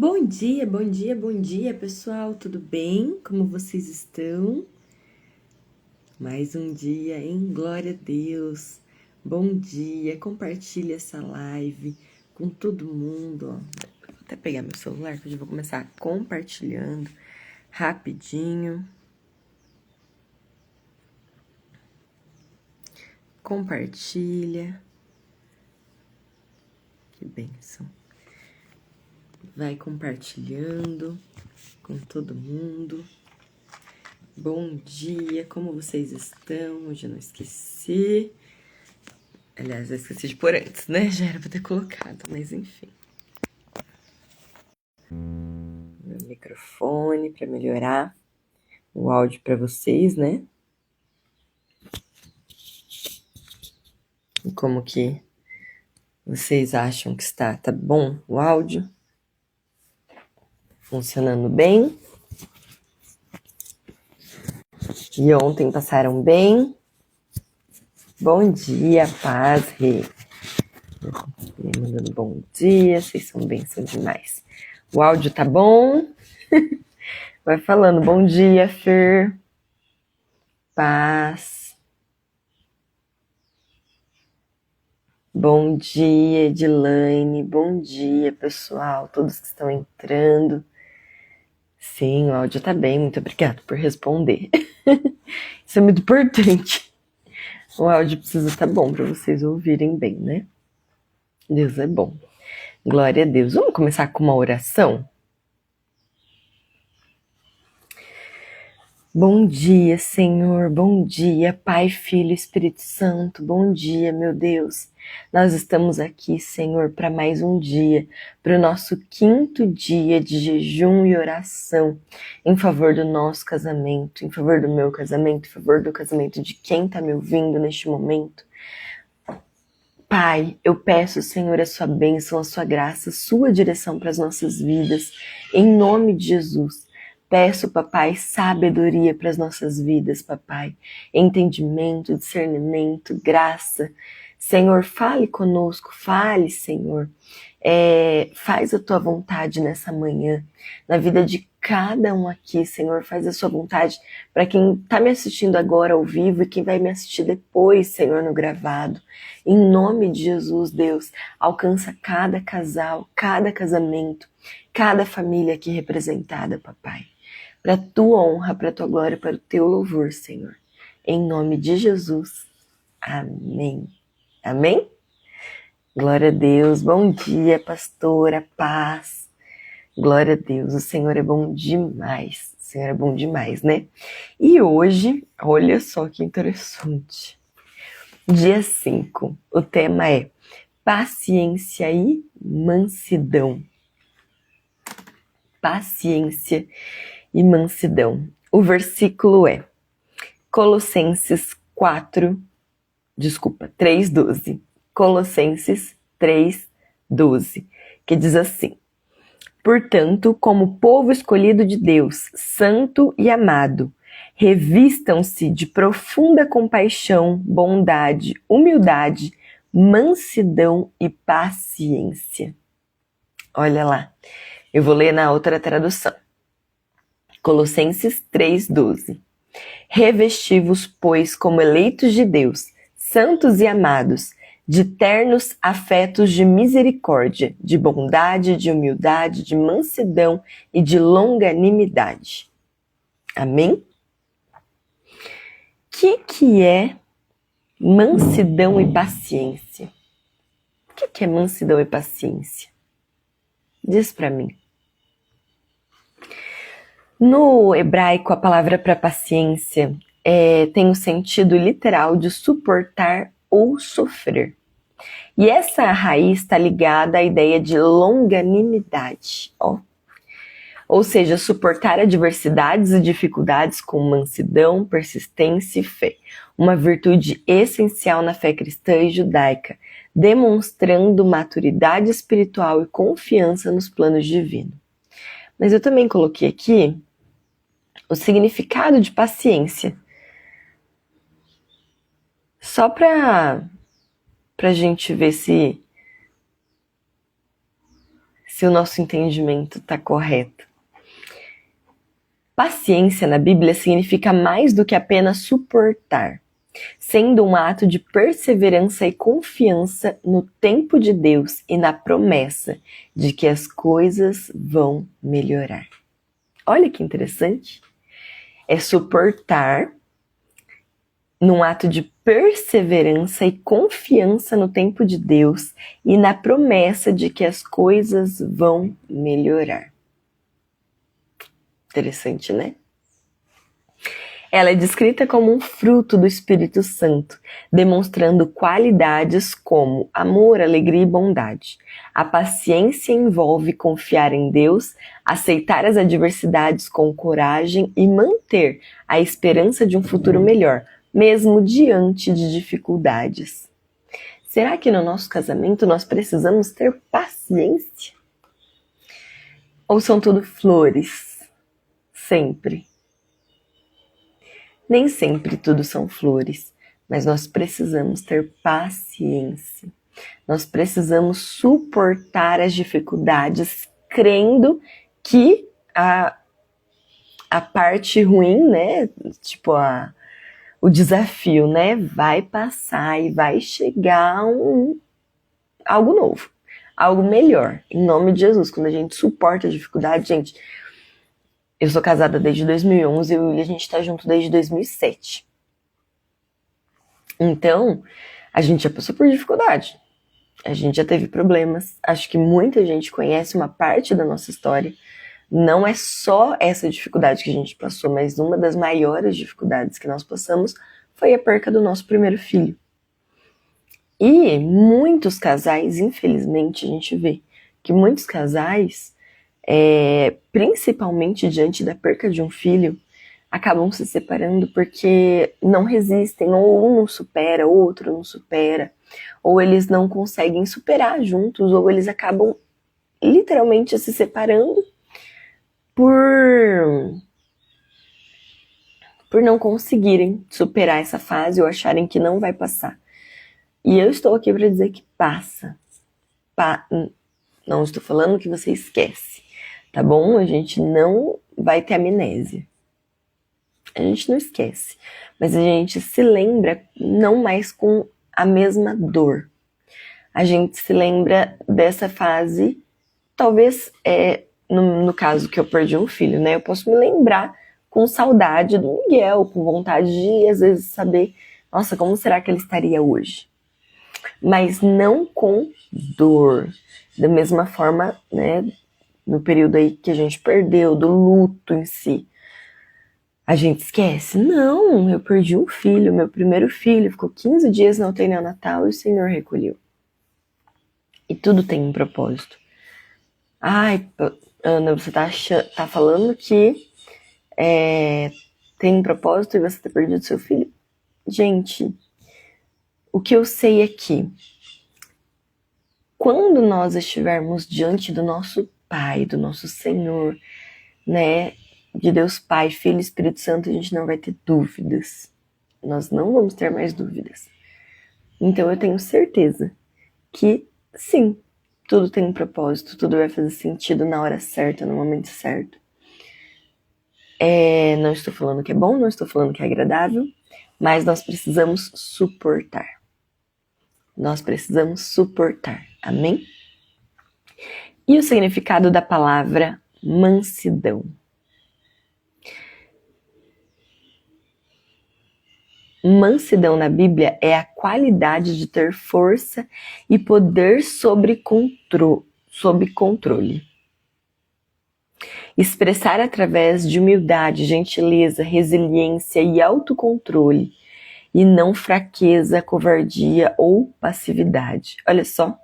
Bom dia, bom dia, bom dia, pessoal, tudo bem? Como vocês estão? Mais um dia, hein? Glória a Deus. Bom dia, compartilha essa live com todo mundo, ó. Vou até pegar meu celular, que eu já vou começar compartilhando rapidinho. Compartilha. Que bênção. Vai compartilhando com todo mundo. Bom dia, como vocês estão? Hoje eu não esqueci. Aliás, eu esqueci de pôr antes, né? Já era pra ter colocado, mas enfim. Meu microfone para melhorar o áudio para vocês, né? E como que vocês acham que está? Tá bom o áudio? Funcionando bem? E ontem passaram bem? Bom dia, paz, Rê. Me mandando bom dia, vocês são bênção demais. O áudio tá bom? Vai falando, bom dia, Fer. Paz. Bom dia, Edilane. Bom dia, pessoal, todos que estão entrando. Sim, o áudio tá bem, muito obrigada por responder. Isso é muito importante. O áudio precisa estar bom para vocês ouvirem bem, né? Deus é bom. Glória a Deus. Vamos começar com uma oração? Bom dia, Senhor. Bom dia, Pai, Filho e Espírito Santo. Bom dia, meu Deus. Nós estamos aqui, Senhor, para mais um dia, para o nosso 5º dia de jejum e oração em favor do nosso casamento, em favor do meu casamento, em favor do casamento de quem está me ouvindo neste momento. Pai, eu peço, Senhor, a sua bênção, a sua graça, a sua direção para as nossas vidas, em nome de Jesus. Peço, papai, sabedoria para as nossas vidas, papai, entendimento, discernimento, graça. Senhor, fale conosco, fale, Senhor. Faz a tua vontade nessa manhã, na vida de cada um aqui, Senhor, faz a sua vontade para quem está me assistindo agora ao vivo e quem vai me assistir depois, Senhor, no gravado. Em nome de Jesus, Deus, alcança cada casal, cada casamento, cada família aqui representada, papai. Para a tua honra, para a tua glória, para o teu louvor, Senhor. Em nome de Jesus. Amém. Amém? Glória a Deus. Bom dia, pastora, paz. Glória a Deus. O Senhor é bom demais. O Senhor é bom demais, né? E hoje, olha só que interessante. Dia 5. O tema é paciência e mansidão. Paciência e mansidão. O versículo é Colossenses 3:12. Colossenses 3:12, que diz assim: portanto, como povo escolhido de Deus, santo e amado, revistam-se de profunda compaixão, bondade, humildade, mansidão e paciência. Olha lá, eu vou ler na outra tradução. Colossenses 3:12. Revesti-vos, pois, como eleitos de Deus, santos e amados, de ternos afetos de misericórdia, de bondade, de humildade, de mansidão e de longanimidade. Amém? O que é mansidão e paciência? O que é mansidão e paciência? Diz para mim. No hebraico, a palavra para paciência tem o sentido literal de suportar ou sofrer. E essa raiz está ligada à ideia de longanimidade, ou seja, suportar adversidades e dificuldades com mansidão, persistência e fé, uma virtude essencial na fé cristã e judaica, demonstrando maturidade espiritual e confiança nos planos divinos. Mas eu também coloquei aqui o significado de paciência, só para a gente ver se se o nosso entendimento está correto. Paciência na Bíblia significa mais do que apenas suportar, sendo um ato de perseverança e confiança no tempo de Deus e na promessa de que as coisas vão melhorar. Olha que interessante. É suportar num ato de perseverança e confiança no tempo de Deus e na promessa de que as coisas vão melhorar. Interessante, né? Ela é descrita como um fruto do Espírito Santo, demonstrando qualidades como amor, alegria e bondade. A paciência envolve confiar em Deus, aceitar as adversidades com coragem e manter a esperança de um futuro melhor, mesmo diante de dificuldades. Será que no nosso casamento nós precisamos ter paciência? Ou são tudo flores? Sempre. Nem sempre tudo são flores, mas nós precisamos ter paciência. Nós precisamos suportar as dificuldades, crendo que a parte ruim, né, tipo o desafio, né, vai passar e vai chegar algo novo, algo melhor. Em nome de Jesus, quando a gente suporta a dificuldade, gente... Eu sou casada desde 2011 e a gente tá junto desde 2007. Então, a gente já passou por dificuldade. A gente já teve problemas. Acho que muita gente conhece uma parte da nossa história. Não é só essa dificuldade que a gente passou, mas uma das maiores dificuldades que nós passamos foi a perca do nosso primeiro filho. E muitos casais, infelizmente, a gente vê que muitos casais... principalmente diante da perca de um filho, acabam se separando porque não resistem, ou um não supera, ou outro não supera, ou eles não conseguem superar juntos, ou eles acabam literalmente se separando por não conseguirem superar essa fase ou acharem que não vai passar. E eu estou aqui para dizer que passa. Não estou falando que você esquece. Tá bom? A gente não vai ter amnésia. A gente não esquece. Mas a gente se lembra não mais com a mesma dor. A gente se lembra dessa fase, talvez, no caso que eu perdi um filho, né? Eu posso me lembrar com saudade do Miguel, com vontade de, às vezes, saber, nossa, como será que ele estaria hoje? Mas não com dor. Da mesma forma, né? No período aí que a gente perdeu, do luto em si. A gente esquece? Não, eu perdi um filho, meu primeiro filho, ficou 15 dias na UTI neonatal e o Senhor recolheu. E tudo tem um propósito. Ai, Ana, você tá falando que tem um propósito e você tá perdido seu filho? Gente, o que eu sei é que quando nós estivermos diante do nosso Pai, do nosso Senhor, né, de Deus Pai, Filho e Espírito Santo, a gente não vai ter dúvidas. Nós não vamos ter mais dúvidas. Então eu tenho certeza que, sim, tudo tem um propósito, tudo vai fazer sentido na hora certa, no momento certo. Não estou falando que é bom, não estou falando que é agradável, mas nós precisamos suportar. Nós precisamos suportar. Amém? E o significado da palavra mansidão? Mansidão na Bíblia é a qualidade de ter força e poder sob controle. Expressar através de humildade, gentileza, resiliência e autocontrole, e não fraqueza, covardia ou passividade. Olha só.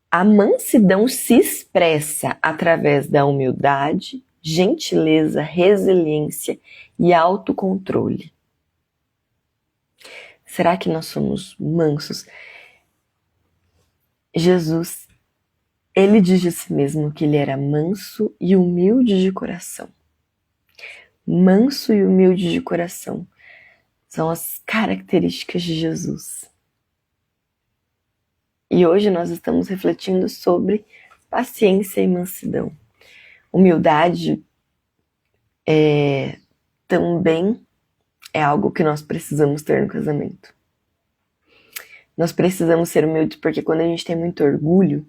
A mansidão se expressa através da humildade, gentileza, resiliência e autocontrole. Será que nós somos mansos? Jesus, ele diz de si mesmo que ele era manso e humilde de coração. Manso e humilde de coração são as características de Jesus. E hoje nós estamos refletindo sobre paciência e mansidão. Humildade também é algo que nós precisamos ter no casamento. Nós precisamos ser humildes porque quando a gente tem muito orgulho,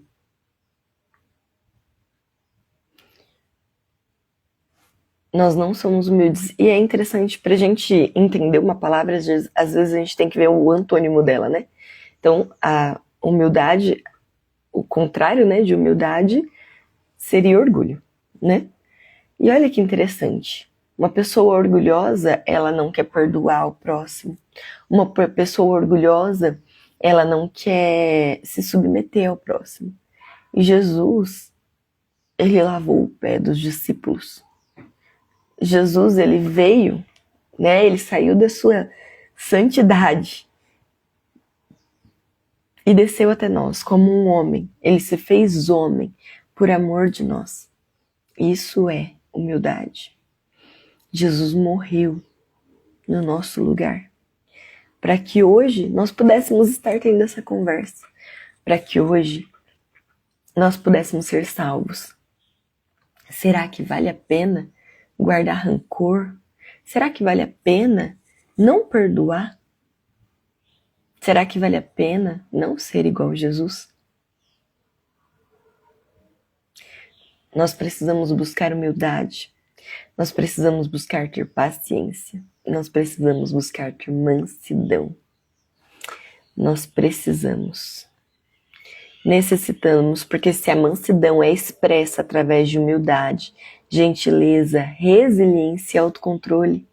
nós não somos humildes. E é interessante pra gente entender uma palavra, às vezes a gente tem que ver o antônimo dela, né? Então, a humildade, o contrário, né, de humildade seria orgulho, né? E olha que interessante. Uma pessoa orgulhosa, ela não quer perdoar o próximo. Uma pessoa orgulhosa, ela não quer se submeter ao próximo. E Jesus, ele lavou o pé dos discípulos. Jesus, ele veio, né? Ele saiu da sua santidade e desceu até nós como um homem. Ele se fez homem por amor de nós. Isso é humildade. Jesus morreu no nosso lugar para que hoje nós pudéssemos estar tendo essa conversa, para que hoje nós pudéssemos ser salvos. Será que vale a pena guardar rancor? Será que vale a pena não perdoar? Será que vale a pena não ser igual a Jesus? Nós precisamos buscar humildade. Nós precisamos buscar ter paciência. Nós precisamos buscar ter mansidão. Nós necessitamos, porque se a mansidão é expressa através de humildade, gentileza, resiliência e autocontrole.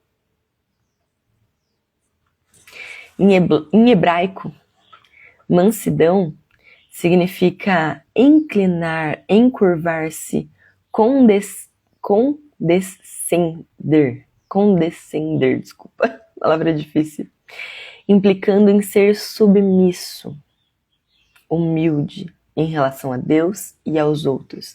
Em hebraico, mansidão significa inclinar, encurvar-se, condescender, desculpa, palavra difícil, implicando em ser submisso, humilde em relação a Deus e aos outros.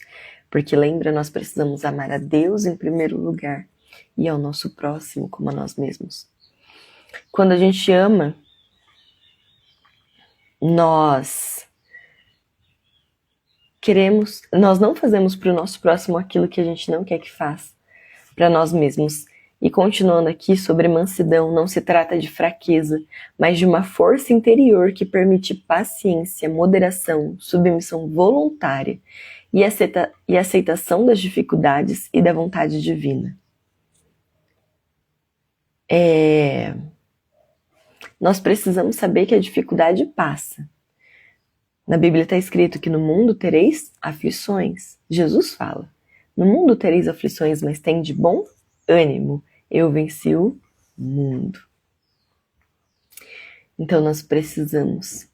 Porque lembra, nós precisamos amar a Deus em primeiro lugar e ao nosso próximo como a nós mesmos. Quando a gente ama, nós não fazemos para o nosso próximo aquilo que a gente não quer que faça para nós mesmos. E continuando aqui sobre mansidão, não se trata de fraqueza, mas de uma força interior que permite paciência, moderação, submissão voluntária e aceitação das dificuldades e da vontade divina. Nós precisamos saber que a dificuldade passa. Na Bíblia está escrito que no mundo tereis aflições. Jesus fala, no mundo tereis aflições, mas tem de bom ânimo. Eu venci o mundo. Então nós precisamos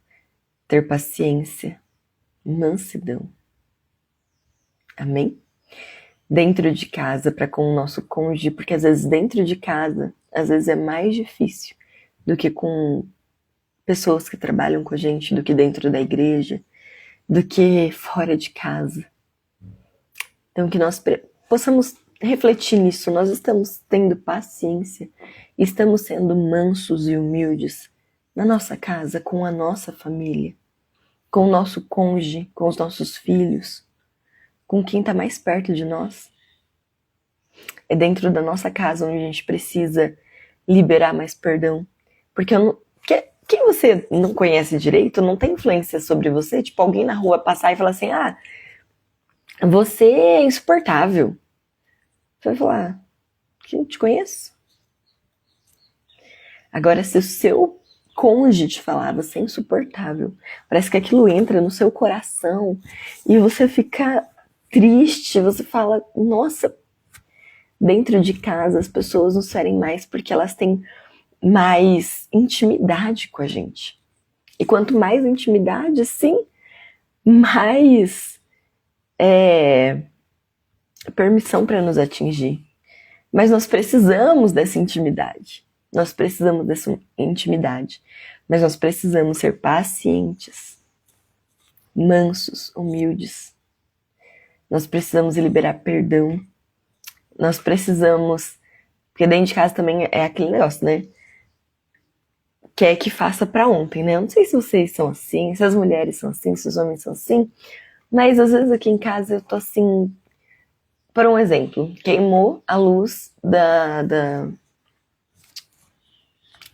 ter paciência, mansidão. Amém? Dentro de casa, para com o nosso cônjuge, porque às vezes dentro de casa, às vezes é mais difícil do que com pessoas que trabalham com a gente, do que dentro da igreja, do que fora de casa. Então que nós possamos refletir nisso. Nós estamos tendo paciência, estamos sendo mansos e humildes na nossa casa, com a nossa família, com o nosso cônjuge, com os nossos filhos, com quem está mais perto de nós. É dentro da nossa casa onde a gente precisa liberar mais perdão. Porque quem você não conhece direito não tem influência sobre você. Tipo, alguém na rua passar e falar assim, você é insuportável. Você vai falar, que não te conheço. Agora, se o seu cônjuge te falar, você é insuportável, parece que aquilo entra no seu coração e você fica triste, você fala, nossa, dentro de casa as pessoas nos ferem mais porque elas têm mais intimidade com a gente. E quanto mais intimidade, sim, mais permissão para nos atingir. Mas nós precisamos dessa intimidade. Nós precisamos dessa intimidade. Mas nós precisamos ser pacientes, mansos, humildes. Nós precisamos liberar perdão. Nós precisamos... Porque dentro de casa também é aquele negócio, né? quer que faça pra ontem, né? Eu não sei se vocês são assim, se as mulheres são assim, se os homens são assim, mas às vezes aqui em casa eu tô assim, por um exemplo, queimou a luz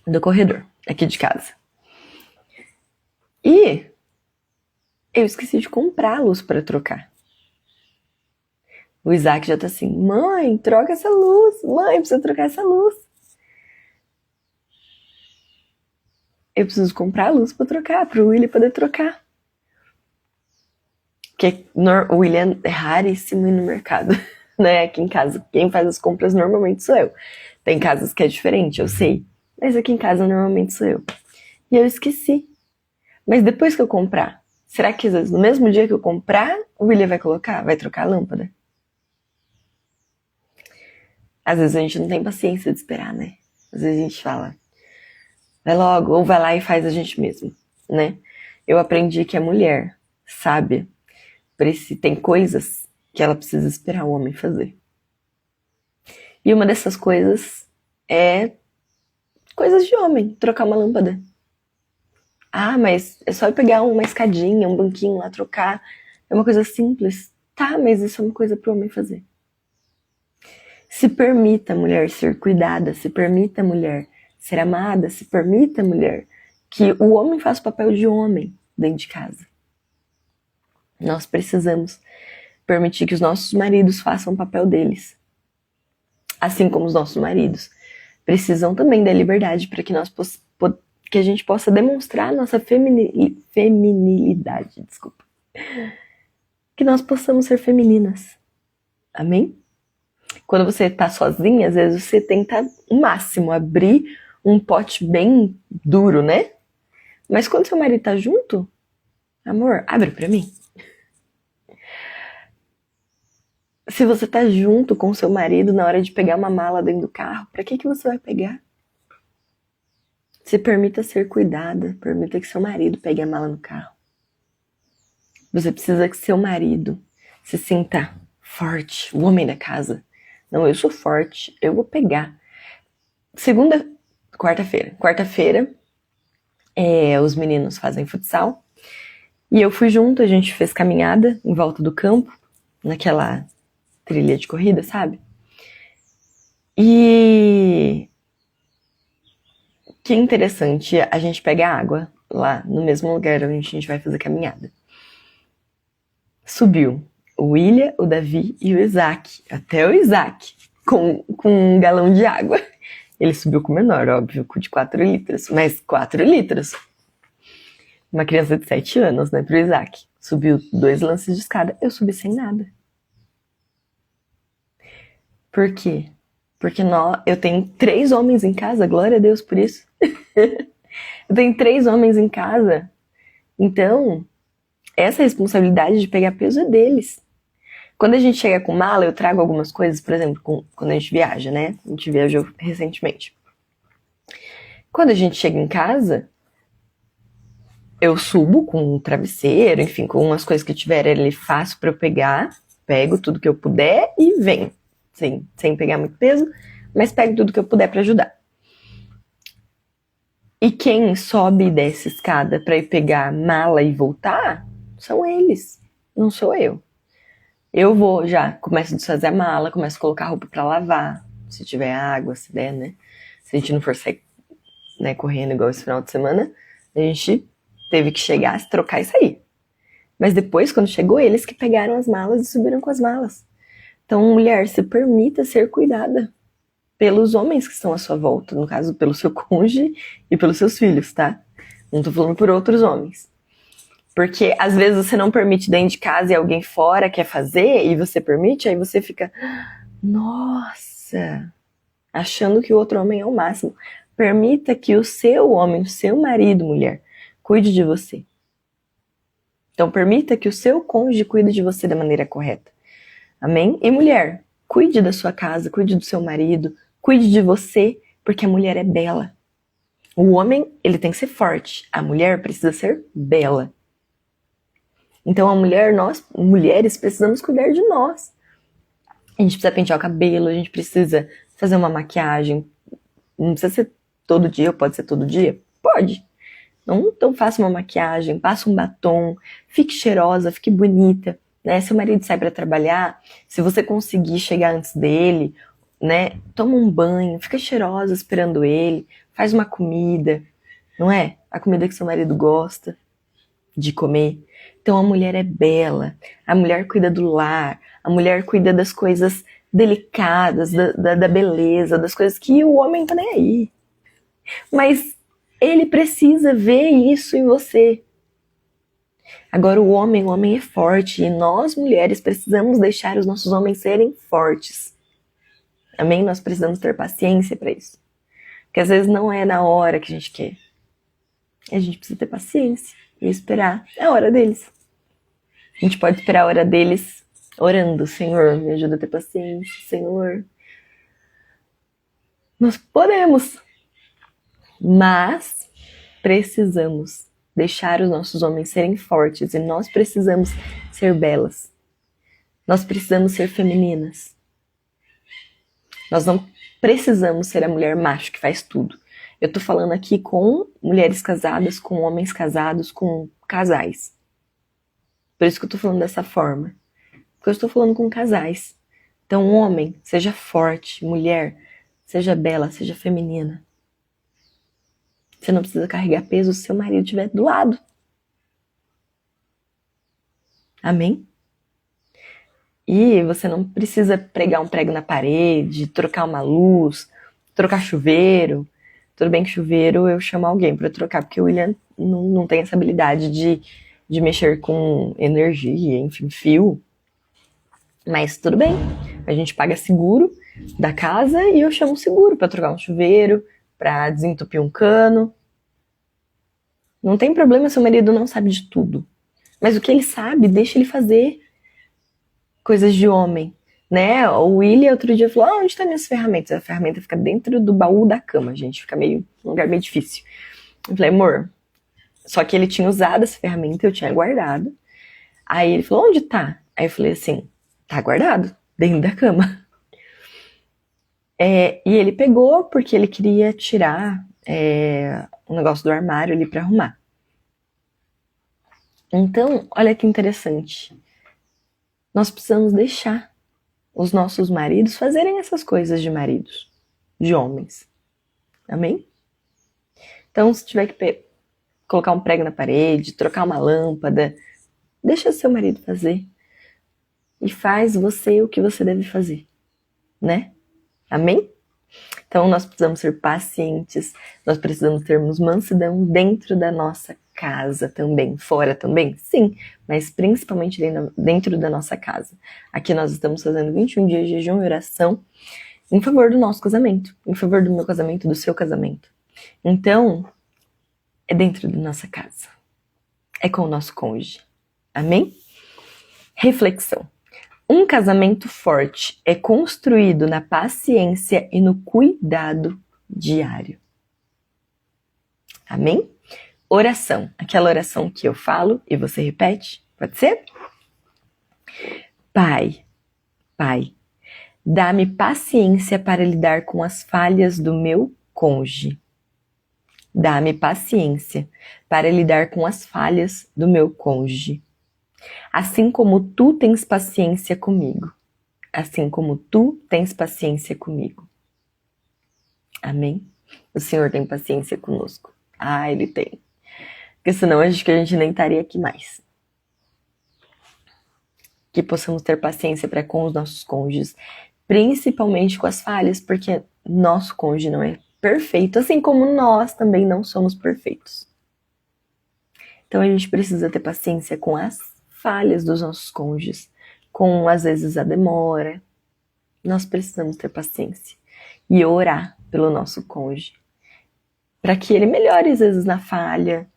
do corredor aqui de casa. E eu esqueci de comprar a luz pra trocar. O Isaac já tá assim, mãe, troca essa luz, mãe, precisa trocar essa luz. Eu preciso comprar a luz pra trocar, pro William poder trocar. Porque o William é raríssimo ir no mercado, né? Aqui em casa, quem faz as compras normalmente sou eu. Tem casas que é diferente, eu sei. Mas aqui em casa normalmente sou eu. E eu esqueci. Mas depois que eu comprar, será que às vezes no mesmo dia que eu comprar, o William vai trocar a lâmpada? Às vezes a gente não tem paciência de esperar, né? Às vezes a gente fala, vai logo, ou vai lá e faz a gente mesmo, né? Eu aprendi que a mulher sábia tem coisas que ela precisa esperar o homem fazer. E uma dessas coisas é coisas de homem, trocar uma lâmpada. Ah, mas é só eu pegar uma escadinha, um banquinho lá, trocar. É uma coisa simples. Tá, mas isso é uma coisa pro homem fazer. Se permita, mulher, ser cuidada. Se permita, mulher, ser amada. Se permita, mulher, que o homem faça o papel de homem dentro de casa. Nós precisamos permitir que os nossos maridos façam o papel deles. Assim como os nossos maridos precisam também da liberdade para que que a gente possa demonstrar a nossa feminilidade, desculpa. Que nós possamos ser femininas. Amém? Quando você tá sozinha, às vezes você tenta o máximo abrir um pote bem duro, né? Mas quando seu marido tá junto, amor, abre pra mim. Se você tá junto com seu marido na hora de pegar uma mala dentro do carro, pra que você vai pegar? Se permita ser cuidada, permita que seu marido pegue a mala no carro. Você precisa que seu marido se sinta forte, o homem da casa. Não, eu sou forte, eu vou pegar. Quarta-feira, os meninos fazem futsal. E eu fui junto, a gente fez caminhada em volta do campo, naquela trilha de corrida, sabe? E que interessante, a gente pega água lá no mesmo lugar onde a gente vai fazer caminhada. Subiu o William, o Davi e o Isaac. Até o Isaac, com um galão de água. Ele subiu com o menor, óbvio, com de 4 litros. Mas 4 litros. Uma criança de 7 anos, né, pro Isaac. Subiu 2 lances de escada. Eu subi sem nada. Por quê? Porque eu tenho 3 homens em casa, glória a Deus por isso. Eu tenho 3 homens em casa. Então, essa responsabilidade de pegar peso é deles. Quando a gente chega com mala, eu trago algumas coisas, por exemplo, quando a gente viaja, né? A gente viajou recentemente. Quando a gente chega em casa, eu subo com um travesseiro, enfim, com umas coisas que tiver ali fácil pra eu pegar, pego tudo que eu puder e venho. Sem pegar muito peso, mas pego tudo que eu puder pra ajudar. E quem sobe e desce escada pra ir pegar a mala e voltar, são eles, não sou eu. Eu vou já, começo a desfazer a mala, começo a colocar a roupa pra lavar, se tiver água, se der, né? Se a gente não for sair, né, correndo igual esse final de semana, a gente teve que chegar, se trocar e sair. Mas depois, quando chegou, eles que pegaram as malas e subiram com as malas. Então, mulher, se permita ser cuidada pelos homens que estão à sua volta, no caso, pelo seu cônjuge e pelos seus filhos, tá? Não tô falando por outros homens. Porque às vezes você não permite dentro de casa e alguém fora quer fazer e você permite, aí você fica, nossa, achando que o outro homem é o máximo. Permita que o seu homem, o seu marido, mulher, cuide de você. Então permita que o seu cônjuge cuide de você da maneira correta. Amém? E mulher, cuide da sua casa, cuide do seu marido, cuide de você, porque a mulher é bela. O homem, ele tem que ser forte. A mulher precisa ser bela. Então nós, mulheres, precisamos cuidar de nós. A gente precisa pentear o cabelo, a gente precisa fazer uma maquiagem. Não precisa ser todo dia, ou pode ser todo dia. Pode. Não, então faça uma maquiagem, passa um batom, fique cheirosa, fique bonita, né? Se o marido sai para trabalhar, se você conseguir chegar antes dele, né? Toma um banho, fica cheirosa esperando ele, faz uma comida, não é? A comida que seu marido gosta de comer. Então a mulher é bela, a mulher cuida do lar, a mulher cuida das coisas delicadas, da beleza, das coisas que o homem tá nem aí. Mas ele precisa ver isso em você. Agora o homem é forte e nós mulheres precisamos deixar os nossos homens serem fortes. Amém? Nós precisamos ter paciência para isso. Porque às vezes não é na hora que a gente quer. A gente precisa ter paciência e esperar a hora deles. A gente pode esperar a hora deles orando. Senhor, me ajuda a ter paciência. Senhor. Nós podemos. Mas precisamos deixar os nossos homens serem fortes e nós precisamos ser belas. Nós precisamos ser femininas. Nós não precisamos ser a mulher macho que faz tudo. Eu tô falando aqui com mulheres casadas, com homens casados, com casais. Por isso que eu tô falando dessa forma. Porque eu estou falando com casais. Então, homem, seja forte. Mulher, seja bela, seja feminina. Você não precisa carregar peso se seu marido estiver do lado. Amém? E você não precisa pregar um prego na parede, trocar uma luz, trocar chuveiro. Tudo bem que chuveiro eu chamo alguém para trocar, porque o William não tem essa habilidade de mexer com energia, enfim, fio. Mas tudo bem, a gente paga seguro da casa e eu chamo seguro para trocar um chuveiro, para desentupir um cano. Não tem problema se o marido não sabe de tudo. Mas o que ele sabe, deixa ele fazer. Coisas de homem, né? O William outro dia falou, onde estão minhas ferramentas? A ferramenta fica dentro do baú da cama, gente. Fica um lugar meio difícil. Eu falei, amor, só que ele tinha usado essa ferramenta, eu tinha guardado. Aí ele falou, onde tá? Aí eu falei assim, tá guardado, dentro da cama. E ele pegou porque ele queria tirar um negócio do armário ali pra arrumar. Então, olha que interessante. Nós precisamos deixar os nossos maridos fazerem essas coisas de maridos, de homens. Amém? Então, se tiver que colocar um prego na parede, trocar uma lâmpada, deixa seu marido fazer. E faz você o que você deve fazer, né? Amém? Então, nós precisamos ser pacientes, nós precisamos termos mansidão dentro da nossa casa também, fora também, sim, mas principalmente dentro da nossa casa. Aqui nós estamos fazendo 21 dias de jejum e oração em favor do nosso casamento, em favor do meu casamento, do seu casamento. Então, é dentro da nossa casa, é com o nosso cônjuge. Amém? Reflexão. Um casamento forte é construído na paciência e no cuidado diário. Amém? Oração. Aquela oração que eu falo e você repete. Pode ser? Pai, dá-me paciência para lidar com as falhas do meu cônjuge. Dá-me paciência para lidar com as falhas do meu cônjuge. Assim como tu tens paciência comigo. Assim como tu tens paciência comigo. Amém? O Senhor tem paciência conosco. Ele tem. Porque senão acho que a gente nem estaria aqui mais. Que possamos ter paciência para com os nossos cônjuges. Principalmente com as falhas, porque nosso cônjuge não é perfeito. Assim como nós também não somos perfeitos. Então a gente precisa ter paciência com as falhas dos nossos cônjuges, com às vezes a demora. Nós precisamos ter paciência e orar pelo nosso cônjuge, para que ele melhore às vezes na falha,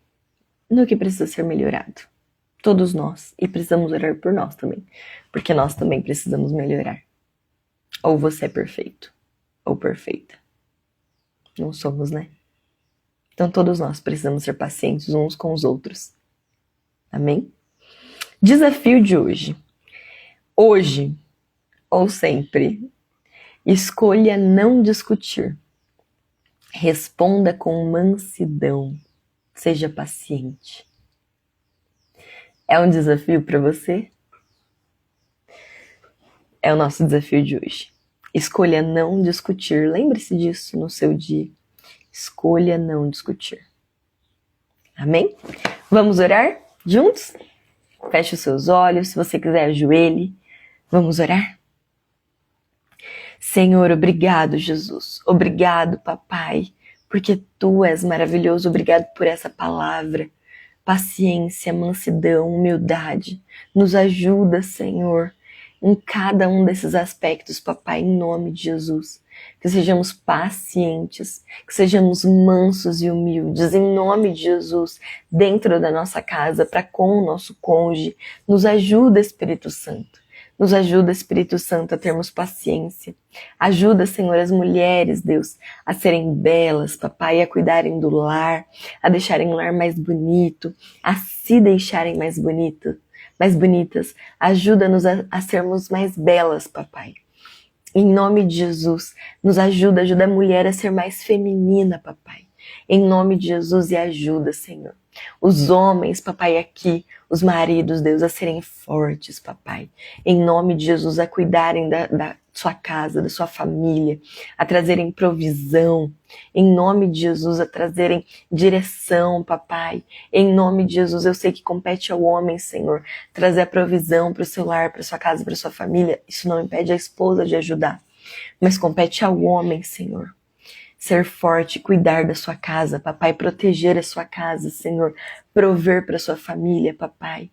no que precisa ser melhorado. Todos nós, e precisamos orar por nós também, porque nós também precisamos melhorar. Ou você é perfeito, ou perfeita. Não somos, né? Então todos nós precisamos ser pacientes uns com os outros. Amém? Desafio de hoje. Hoje, ou sempre, escolha não discutir. Responda com mansidão. Seja paciente. É um desafio para você? É o nosso desafio de hoje. Escolha não discutir. Lembre-se disso no seu dia. Escolha não discutir. Amém? Vamos orar juntos? Feche os seus olhos. Se você quiser, ajoelhe. Vamos orar? Senhor, obrigado, Jesus. Obrigado, papai, porque tu és maravilhoso. Obrigado por essa palavra. Paciência, mansidão, humildade. Nos ajuda, Senhor, em cada um desses aspectos, papai, em nome de Jesus. Que sejamos pacientes, que sejamos mansos e humildes, em nome de Jesus, dentro da nossa casa, para com o nosso cônjuge. Nos ajuda, Espírito Santo. Nos ajuda, Espírito Santo, a termos paciência. Ajuda, Senhor, as mulheres, Deus, a serem belas, papai, a cuidarem do lar, a deixarem o lar mais bonito, a se deixarem mais bonitas. Ajuda-nos a sermos mais belas, papai. Em nome de Jesus, nos ajuda a mulher a ser mais feminina, papai. Em nome de Jesus, e ajuda, Senhor. Os homens, papai, aqui, os maridos, Deus, a serem fortes, papai. Em nome de Jesus, a cuidarem da sua casa, da sua família, a trazerem provisão. Em nome de Jesus, a trazerem direção, papai. Em nome de Jesus, eu sei que compete ao homem, Senhor, trazer a provisão para o seu lar, para sua casa, para sua família. Isso não impede a esposa de ajudar, mas compete ao homem, Senhor, ser forte, cuidar da sua casa, papai, proteger a sua casa, Senhor, prover para sua família, papai.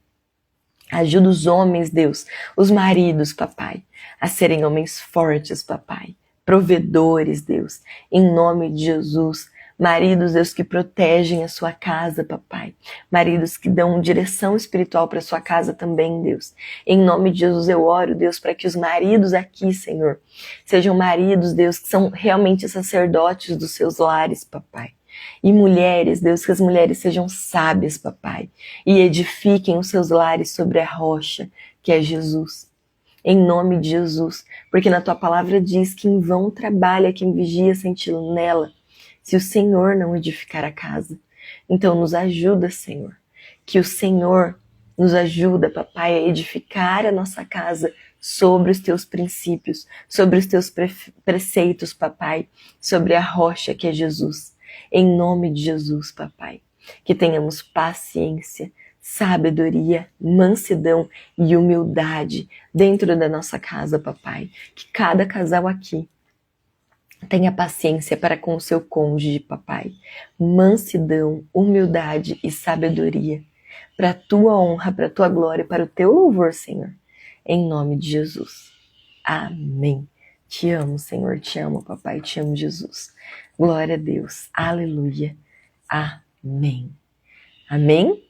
Ajuda os homens, Deus, os maridos, papai, a serem homens fortes, papai, provedores, Deus, em nome de Jesus. Maridos, Deus, que protegem a sua casa, papai. Maridos que dão direção espiritual para a sua casa também, Deus. Em nome de Jesus eu oro, Deus, para que os maridos aqui, Senhor, sejam maridos, Deus, que são realmente sacerdotes dos seus lares, papai. E mulheres, Deus, que as mulheres sejam sábias, papai, e edifiquem os seus lares sobre a rocha, que é Jesus. Em nome de Jesus, porque na tua palavra diz que em vão trabalha quem vigia sentinela, se o Senhor não edificar a casa. Então nos ajuda, Senhor, que o Senhor nos ajuda, papai, a edificar a nossa casa sobre os teus princípios, sobre os teus preceitos, papai, sobre a rocha que é Jesus. Em nome de Jesus, papai, que tenhamos paciência, sabedoria, mansidão e humildade dentro da nossa casa, papai. Que cada casal aqui tenha paciência para com o seu cônjuge, papai. Mansidão, humildade e sabedoria. Para a tua honra, para a tua glória, para o teu louvor, Senhor. Em nome de Jesus. Amém. Te amo, Senhor. Te amo, papai. Te amo, Jesus. Glória a Deus. Aleluia. Amém. Amém?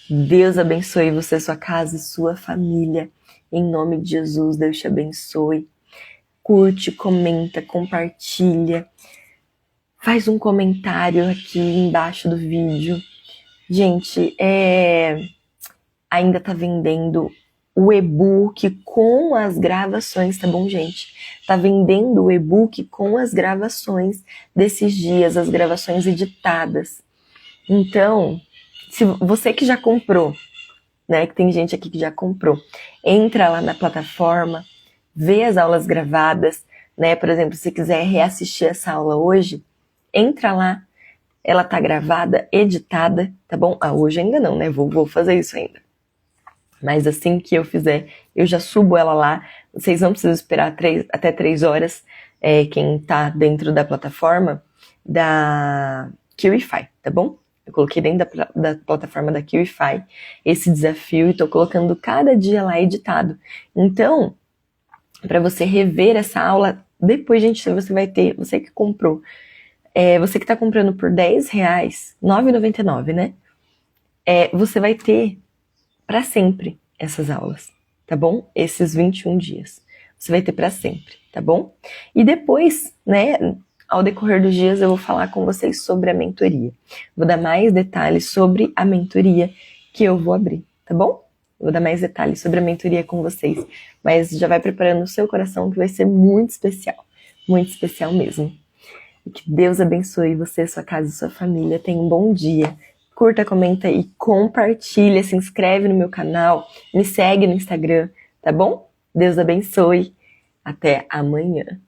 Deus abençoe você, sua casa e sua família. Em nome de Jesus, Deus te abençoe. Curte, comenta, compartilha. Faz um comentário aqui embaixo do vídeo. Gente, ainda tá vendendo o e-book com as gravações, tá bom, gente? Tá vendendo o e-book com as gravações desses dias, as gravações editadas. Então, se você que já comprou, né, que tem gente aqui que já comprou, entra lá na plataforma, vê as aulas gravadas, né? Por exemplo, se quiser reassistir essa aula hoje, entra lá, ela tá gravada, editada, tá bom? Hoje ainda não, né? Vou fazer isso ainda. Mas assim que eu fizer, eu já subo ela lá. Vocês não precisam esperar até 3 horas, quem tá dentro da plataforma da QIFI, tá bom? Eu coloquei dentro da plataforma da QIFI esse desafio e tô colocando cada dia lá editado. Então, para você rever essa aula, depois, gente, você vai ter, você que comprou, você que está comprando por R$10, R$9,99, né? Você vai ter para sempre essas aulas, tá bom? Esses 21 dias. Você vai ter para sempre, tá bom? E depois, né, ao decorrer dos dias, eu vou falar com vocês sobre a mentoria. Vou dar mais detalhes sobre a mentoria que eu vou abrir, tá bom? Vou dar mais detalhes sobre a mentoria com vocês, mas já vai preparando o seu coração que vai ser muito especial mesmo. E que Deus abençoe você, sua casa e sua família. Tenha um bom dia. Curta, comenta e compartilha. Se inscreve no meu canal. Me segue no Instagram, tá bom? Deus abençoe. Até amanhã.